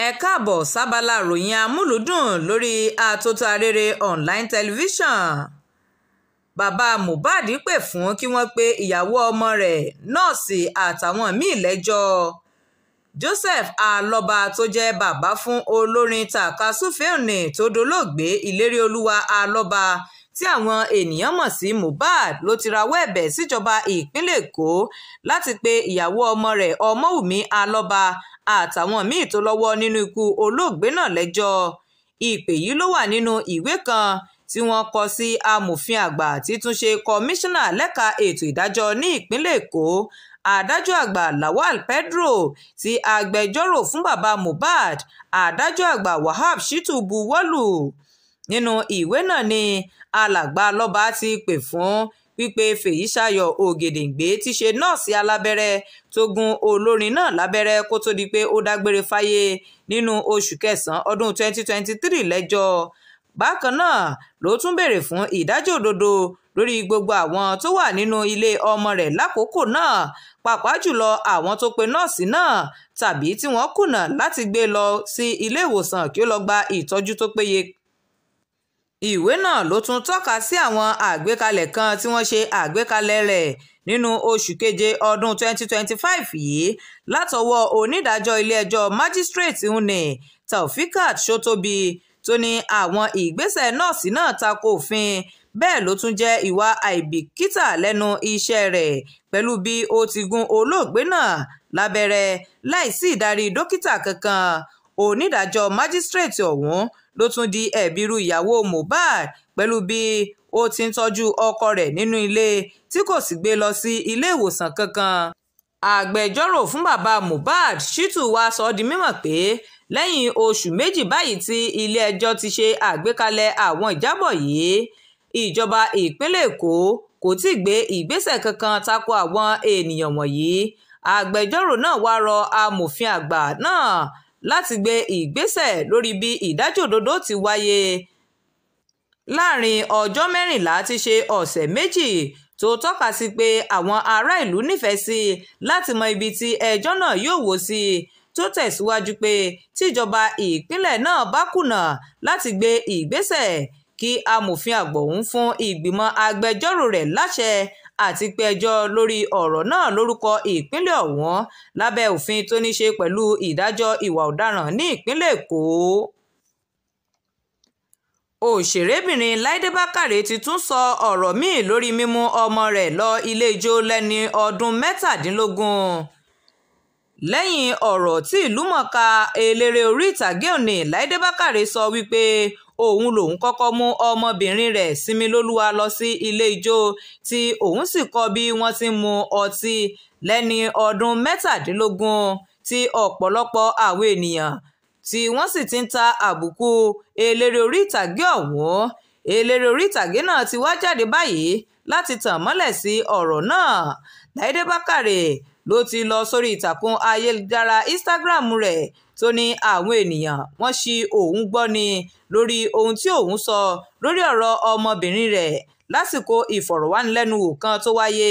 ẹ káàbọ̀ sábàlá ròyìn amúlùúdùn lórí Àtótó Arére online television. Bàbá Mohbad pè fún kí wọ́n pe ìyàwó ọmọ rẹ̀ nọ́ọ̀sì àtàwọn míì lẹ́jọ́. Joseph Aloba tó jẹ́ bàbá fún olórin tàkasúfèé tó dolóògbé Ìléríolúwa Aloba tí àwọn ènìyàn mọ̀ sí Mohbad ló ti rawọ́ ẹ̀bẹ̀ síjọba ìpínlẹ̀ Èkó láti pe ìyàwó ọmọ rẹ̀ Ọmọ́wùmí Aloba àtàwọn míì tó lọ́wọ́ nínú ikú olóògbé náà lẹ́jọ́. Ìpè yìí ló wà nínú ìwé kan tí wọ́n kọ sí amòfin àgbà títúnṣe kọmíṣánná lẹ́ka ètò ìdájọ́ ní ìpínlẹ̀ Èkó adájọ́ àgbà Lawal Pedro tí agbẹjọ́rò fún bàbá Mohbad adájọ́ àgbà Wahab Shittu buwọ́lù. Nínú ìwé náà ni alàgbà Aloba ti pè fún pípé Fèyíṣayọ̀ Ògèdèǹgbé tí ṣe nọ́ọ̀sì alábẹ́rẹ́ tó gún olórin náà lábẹ́rẹ́ kó tó di pé ó dágbére fáyé nínú oṣù kẹsàn-án ọdún 2023 lẹ́jọ́. Bákan náà ló tún béèrè fún ìdájọ́ òdodo lórí gbogbo àwọn tó wà nínú ilé ọmọ rẹ̀ lákòókò náà, pàápàá jùlọ àwọn tó pe nọ́ọ̀sì náà tàbí tí wọ́n kùnà láti gbé lọ sí ilé ìwòsàn kí ó lọ gba ìtọ́jú tó péye. Ìwé náà ló tún tọ́ka sí àwọn àgbékalẹ̀ kan tí wọ́n ṣe àgbékalẹ̀ rẹ̀ nínú oṣù keje ọdún 2025 yìí látọwọ́ onídàájọ́ ilé-ẹjọ́ májísírèètì Nne Taufikat Sotobi tó ní àwọn ìgbésẹ̀ nọ́ọ̀sì náà tako òfin, bẹ́ẹ̀ ló tún jẹ́ ìwà àìbìkítà lẹ́nu iṣẹ́ rẹ̀ pẹ̀lú bí ó ti gún olóògbé náà lábẹ́rẹ́ láìsí ìdarí dókítà kankan. Onídàájọ́ májísírèètì ọ̀hún ló tún di ẹ̀bi ru ìyàwó Mohbad pẹ̀lú bí ó ti ń tọ́jú ọkọ rẹ̀ nínú ilé tí kò sì gbé lọ sí ilé ìwòsàn kankan. Agbẹjọ́rò fún bàbá Mohbad Shittu wá sọ di mímọ̀ pé lẹ́yìn oṣù méjì báyìí tí ilé-ẹjọ́ ti ṣe àgbékalẹ̀ àwọn ìjábọ̀ yìí, ìjọba ìpínlẹ̀ Èkó kò tíì gbé ìgbésẹ̀ kankan tako àwọn ènìyàn wọ̀nyí. Agbẹjọ́rò náà wá rọ amòfin àgbà náà láti gbé ìgbésẹ̀ lórí bí ìdájọ́ òdodo ti wáyé láàrin ọjọ́ 14 tí ṣe ọ̀sẹ̀ méjì, tó tọ́ka sí pé àwọn ará ìlú nífẹ̀ẹ́ sí láti mọ ibi tí ẹjọ́ náà yóò wò sí, tó tẹ̀síwájú pé tíjọba ìpínlẹ̀ náà bá kùnà láti gbé ìgbésẹ̀ kí amòfin àgbà ọ̀hún fún ìgbìmọ̀ agbẹjọ́rò rẹ̀ láṣẹ àti pé ẹjọ́ lórí ọ̀rọ̀ náà lórúkọ ìpínlẹ̀ ọ̀hún lábẹ́ òfin tó ní ṣe pẹ̀lú ìdájọ́ ìwà ọ̀daràn ní ìpínlẹ̀ Èkó. Òṣèrébìnrin Láìdé Bákàrè ti tún sọ ọ̀rọ̀ míì lórí mímú ọmọ rẹ̀ lọ ilé ijó lẹ́ni ọdún 17. Lẹ́yìn ọ̀rọ̀ tí ìlúmọ̀ọ́ká eléré orí ìtàgé òní Láìdé Bákàrè sọ wípé òun lòun kọ́kọ́ mú ọmọbìnrin rẹ̀ Similolúwa lọ sí ilé ijó tí òun sì kọ́ bí wọ́n ti ń mu ọtí lẹ́ni ọdún 17 tí ọ̀pọ̀lọpọ̀ àwọn ènìyàn tí wọ́n sì ti ń ta àbùkù eléré orí ìtàgé ọ̀hún. Eléré orí ìtàgé náà ti wá jáde báyìí láti tàn mọ́lẹ̀ sí ọ̀rọ̀ náà. Láìdé Bákàrè ló ti lọ sórí ìtàkùn ayélujára Instagram rẹ̀ tó ní àwọn ènìyàn wọ́n ṣì òun gbọ́ ni lórí ohun tí òun sọ lórí ọ̀rọ̀ ọmọbìnrin rẹ̀ lásìkò ìfọ̀rọ̀wánilẹ́nuwò kan tó wáyé,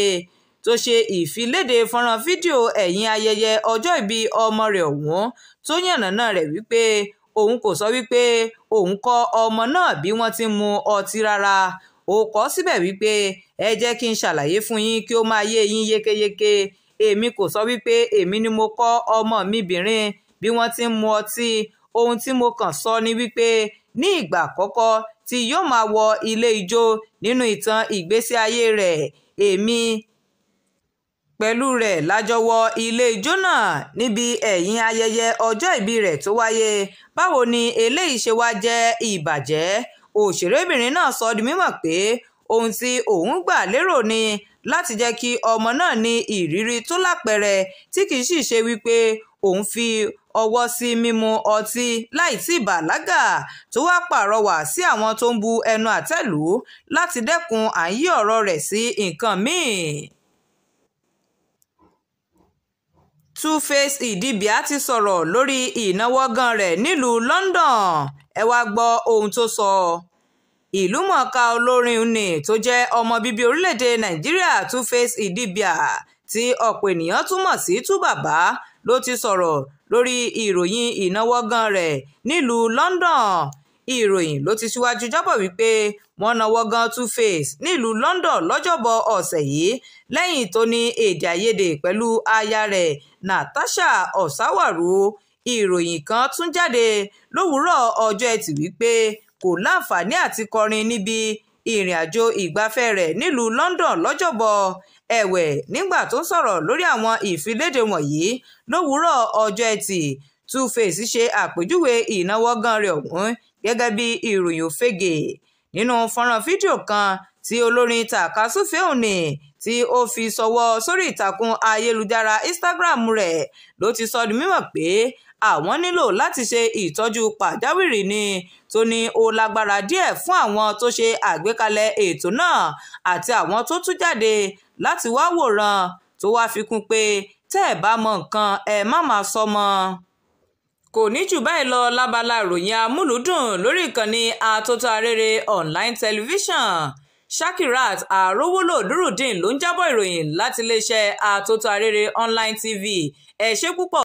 tó ṣe ìfiléde fọ́nrán fídíò ẹ̀yìn ayẹyẹ ọjọ́ ìbí ọmọ rẹ̀ ọ̀hún tó yànnàná rẹ̀ wípé òun kò sọ wípé òun kọ́ ọmọ náà bí wọ́n ti ń mu ọtí rárá. Ó kọ síbẹ̀ wípé ẹ jẹ́ kí n ṣàlàyé fún yín kí ó máa yé yín yékéyéké, èmi kò sọ wípé èmi ni mo kọ́ ọmọ mi bìnrin bí wọ́n ti ń mu ọtí. Ohun tí mo kàn sọ ni wípé ní ìgbà àkọ́kọ́ tí yóò máa wọ ilé ijó nínú ìtàn ìgbésí ayé rẹ̀, èmi pẹ̀lú rẹ̀ lájọ wọ ilé ijó náà níbi ẹ̀yìn ayẹyẹ ọjọ́ ìbí rẹ̀ tó wáyé. Báwo ni eléyìí ṣe wá jẹ́ ìbàjẹ́? Òṣèrébìnrin náà sọ di mímọ̀ pé ohun tí òun gbà lérò ni láti jẹ́ kí ọmọ náà ní ìrírí tó lápẹẹrẹ tí kìí sì ṣe wípé òun fi ọwọ́ sí mímu ọtí láì tí ì bàlágà, tó wá pàrọwà sí àwọn tó ń bu ẹnu àtẹ́ lù ú láti dẹ́kun à ń yí ọ̀rọ̀ rẹ̀ sí nǹkan míì. Two-Face Idibia ti sọ̀rọ̀ lórí ìnáwọ́gán rẹ̀ nílùú London. Ẹ wá gbọ́ ohun tó sọ. Ìlúmọ̀ọ́ká olórin nni tó jẹ́ ọmọ bíbí orílẹ̀-èdè Nàìjíríà Two-Face Idibia tí ọ̀pọ̀ ènìyàn túmọ̀ sí Tú Bàbá ló ti sọ̀rọ̀ lórí ìròyìn ìnáwọ́gán rẹ̀ nílùú London. Ìròyìn ló ti síwájú jábọ̀ wípé wọ́n náwó gan Two-Face nílùú London lọ́jọ́bọ̀ ọ̀sẹ̀ yìí lẹ́yìn tó ní èdè àìyedè pẹ̀lú aya rẹ̀ Natasha Osawaru. Ìròyìn kan tún jáde lówùúrọ̀ ọjọ́ Ẹtì wípé kò láǹfààní àti kọrin níbi ìrìn àjò ìgbafẹ́ rẹ̀ nílùú London lọ́jọ́bọ̀. Ẹ̀wẹ̀, nígbà tó sọ̀rọ̀ lórí àwọn ìfiléde wọ̀nyí lówùúrọ̀ ọjọ́ Ẹtì, Two-Face ṣe àpèjúwe ìnáwọ́gán rẹ̀ ọ̀hún gẹ́gẹ́ bí ìròyìn òfegè. Nínú fọ́nrán fídíò kan tí olórin tàkasúfèé òní tí ó fi ṣọwọ́ sórí ìtàkùn ayélujára Instagram rẹ̀ ló ti sọ di mímọ̀ pé àwọn nílò láti ṣe ìtọ́jú pàjáwìrì ni tó ní ó lágbára díẹ̀ fún àwọn tó ṣe àgbékalẹ̀ ètò náà àti àwọn tó tú jáde láti wá wòran, tó wá fi kún pé tẹ́ ẹ̀ bá mọ nǹkan ẹ má máa sọ mọ́. Kò ní jù báyìí lọ lábala ìròyìn amúlùúdùn lórí ìkànnì Àtótó Arére online television. Shakirat Arówólò Nurudeen ló ń jábọ̀ ìròyìn láti iléeṣẹ́ Àtótó Arére online TV. Ẹ ṣé púpọ̀.